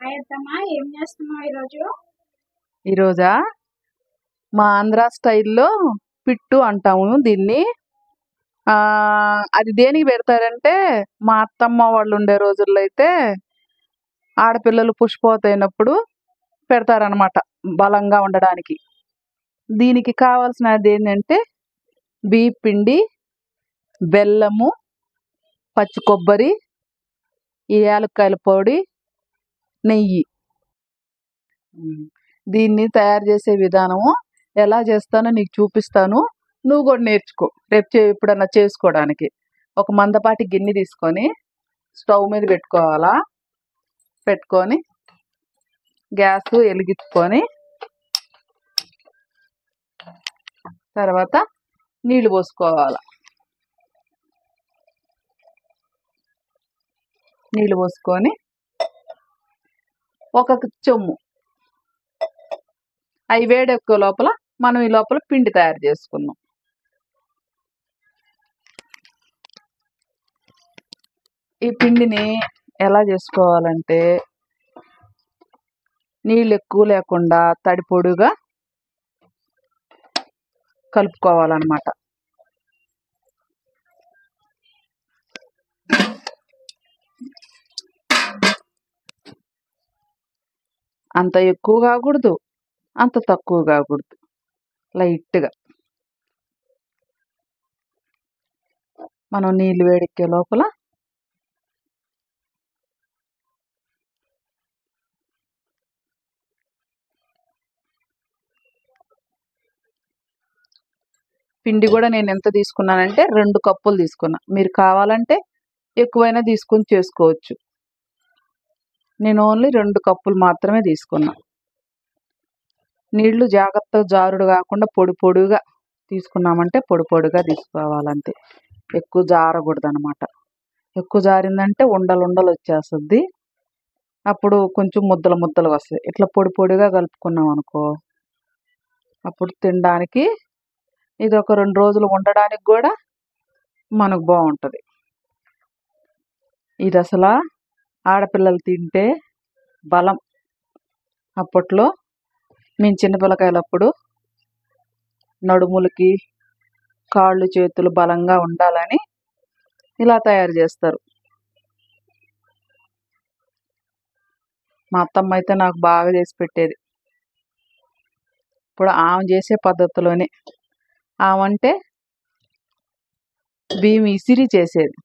హాయత్తమ్మా, ఏం చేస్తున్నావు ఈరోజు? ఈరోజా మా ఆంధ్ర స్టైల్లో పిట్టు అంటాము దీన్ని. అది దేనికి పెడతారంటే మా అత్తమ్మ వాళ్ళు ఉండే రోజుల్లో అయితే ఆడపిల్లలు పుష్పవతి అయినప్పుడు పెడతారనమాట, బలంగా ఉండడానికి. దీనికి కావాల్సినది ఏంటంటే బియ్య పిండి, బెల్లము, పచ్చి కొబ్బరి, ఈ యాలక్కాయల పొడి, నెయ్యి. దీన్ని తయారు చేసే విధానము ఎలా చేస్తానో నీకు చూపిస్తాను. నువ్వు కూడా నేర్చుకో రేపు ఎప్పుడన్నా చేసుకోవడానికి. ఒక మందపాటి గిన్నె తీసుకొని స్టవ్ మీద పెట్టుకోవాలా. పెట్టుకొని గ్యాస్ వెలిగించుకొని తర్వాత నీళ్లు పోసుకోవాలా. నీళ్లు పోసుకొని ఒక చెమ్ము అవి వేడెక్కువ లోపల మనం ఈ లోపల పిండి తయారు చేసుకుందాం. ఈ పిండిని ఎలా చేసుకోవాలంటే నీళ్ళు ఎక్కువ లేకుండా తడి పొడిగా కలుపుకోవాలన్నమాట. అంత ఎక్కువ కాకూడదు, అంత తక్కువ కాకూడదు, లైట్గా. మనం నీళ్ళు వేడెక్కే లోపల పిండి కూడా నేను ఎంత తీసుకున్నానంటే 2 కప్పులు తీసుకున్నా. మీరు కావాలంటే ఎక్కువైనా తీసుకొని చేసుకోవచ్చు. నేను ఓన్లీ 2 కప్పులు మాత్రమే తీసుకున్నా. నీళ్లు జాగ్రత్తగా జారుడు కాకుండా పొడి పొడిగా తీసుకున్నామంటే పొడి పొడిగా తీసుకోవాలంతే. ఎక్కువ జారకూడదు అనమాట. ఎక్కువ జారిందంటే ఉండలు ఉండలు వచ్చేస్తుంది. అప్పుడు కొంచెం ముద్దలు ముద్దలు వస్తాయి. ఇట్లా పొడి పొడిగా కలుపుకున్నాం అనుకో, అప్పుడు తినడానికి ఇది ఒక 2 రోజులు ఉండడానికి కూడా మనకు బాగుంటుంది. ఇది అసలు ఆడపిల్లలు తింటే బలం. అప్పట్లో మేము చిన్నపిల్లకాయలప్పుడు నడుములకి కాళ్ళు చేతులు బలంగా ఉండాలని ఇలా తయారు చేస్తారు. మా అత్తమ్మ అయితే నాకు బాగా చేసి పెట్టేది. ఇప్పుడు ఆమె చేసే పద్ధతిలోనే. ఆమె అంటే బియ్యం ఇసిరి చేసేది.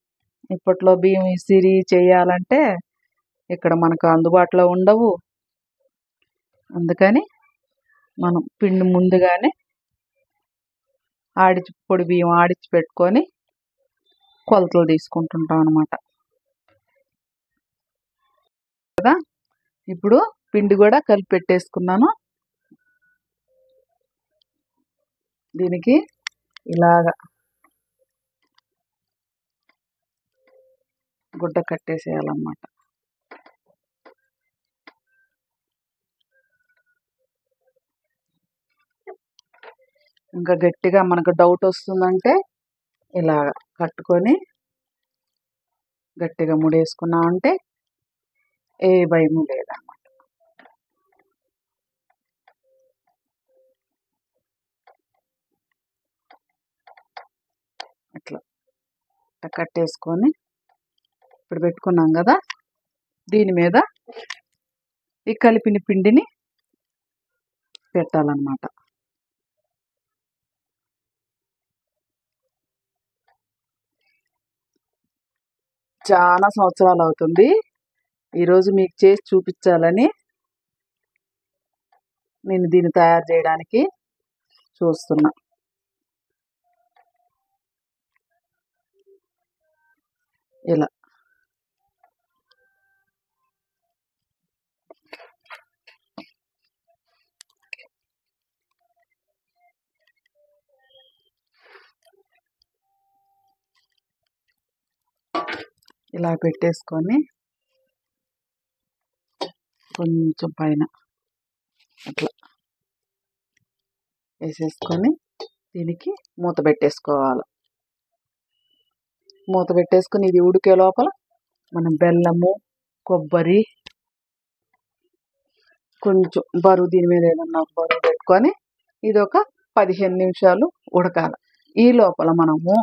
ఇప్పట్లో బియ్యం ఇసిరి చేయాలంటే ఇక్కడ మనకు అందుబాటులో ఉండవు. అందుకని మనం పిండి ముందుగానే పొడి బియ్యం ఆడించి పెట్టుకొని కొలతలు తీసుకుంటుంటాం అనమాట కదా. ఇప్పుడు పిండి కూడా కలిపి పెట్టేసుకున్నాను. దీనికి ఇలాగా గుడ్డ కట్టేసేయాలన్నమాట. ఇంకా గట్టిగా మనకు డౌట్ వస్తుందంటే ఇలాగ కట్టుకొని గట్టిగా ముడేసుకున్నామంటే ఏ భయము లేదన్నమాట. ఇట్లా కట్టేసుకొని ఇప్పుడు పెట్టుకున్నాం కదా, దీని మీద ఈ కలిపిన పిండిని పెట్టాలన్నమాట. చాలా సంవత్సరాలు అవుతుంది. ఈరోజు మీకు చేసి చూపించాలని నేను దీన్ని తయారు చేయడానికి చూస్తున్నా. ఇలా ఇలా పెట్టేసుకొని కొంచెం పైన అట్లా వేసేసుకొని దీనికి మూత పెట్టేసుకోవాలి. మూత పెట్టేసుకొని ఇది ఉడికే లోపల మనం బెల్లము, కొబ్బరి, కొంచెం బరువు దీని మీద ఏదన్నా బరువు పెట్టుకొని ఇది ఒక 15 నిమిషాలు ఉడకాలి. ఈ లోపల మనము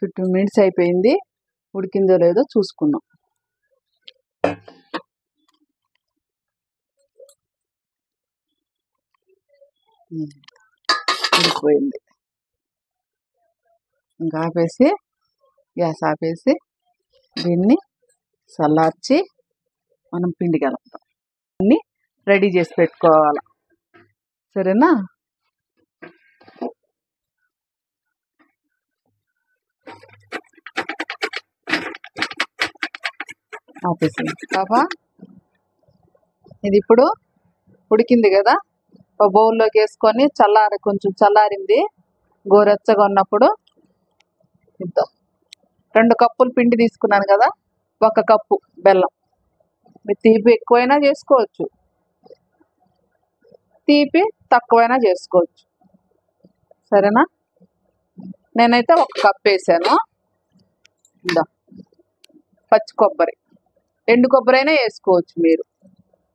15 మినిట్స్ అయిపోయింది, ఉడికిందో లేదో చూసుకుందాం. ఉడికిపోయింది. ఇంకా ఆపేసి గ్యాస్ ఆపేసి దీన్ని చల్లార్చి మనం పిండి కలుపుతాం. అన్నీ రెడీ చేసి పెట్టుకోవాలి, సరేనా? ఆపేసి పాపా ఇది ఇప్పుడు ఉడికింది కదా, ఒక బౌల్లోకి వేసుకొని కొంచెం చల్లారింది, గోరెచ్చగా ఉన్నప్పుడు ఇద్దాం. 2 కప్పులు పిండి తీసుకున్నాను కదా, 1 కప్పు బెల్లం. మీరు తీపి ఎక్కువైనా చేసుకోవచ్చు, తీపి తక్కువైనా చేసుకోవచ్చు, సరేనా? నేనైతే 1 కప్పు వేసాను. ఇద్దా పచ్చి కొబ్బరి, ఎండు కొబ్బరి అయినా వేసుకోవచ్చు మీరు.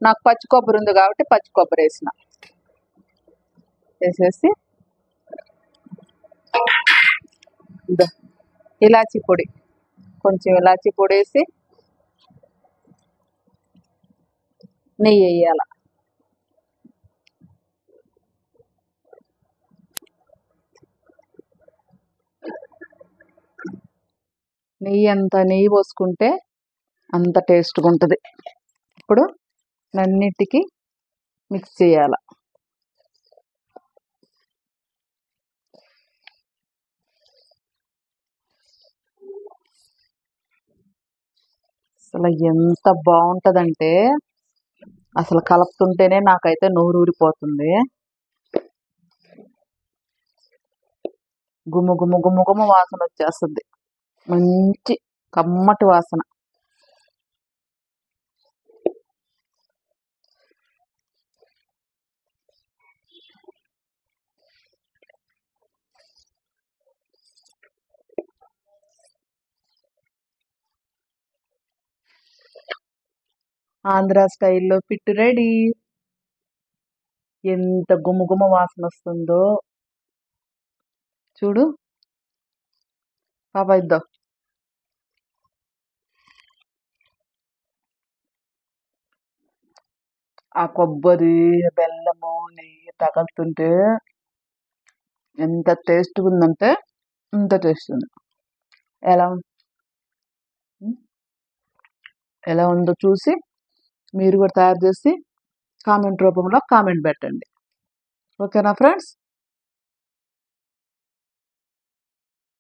నాకు పచ్చి కొబ్బరి ఉంది కాబట్టి పచ్చి కొబ్బరి వేసేసి ఇలాచీ పొడి, కొంచెం ఇలాచీ పొడి వేసి నెయ్యి వేయాల. నెయ్యి పోసుకుంటే అంత టేస్ట్గా ఉంటుంది. ఇప్పుడు అన్నిటికీ మిక్స్ చేయాల. అసలు ఎంత బాగుంటుందంటే అసలు కలుపుతుంటేనే నాకైతే నోరు ఊరిపోతుంది. గుమ్మ గుమ్మ గుమ్మ గుమ్మ వాసన వచ్చేస్తుంది, మంచి కమ్మటి వాసన. ఆంధ్ర స్టైల్లో పిట్టు రెడీ. ఎంత గుమ్మ గుమ్మ వాసన వస్తుందో చూడు పాప. ఇద్దాం ఆ కొబ్బరి బెల్లము నెయ్యి తగులుతుంటే ఎంత టేస్ట్గా ఉందంటే అంత టేస్ట్ ఉంది. ఎలా ఉందో చూసి మీరు కూడా తయారు చేసి కామెంట్ రూపంలో కామెంట్ పెట్టండి, ఓకేనా ఫ్రెండ్స్?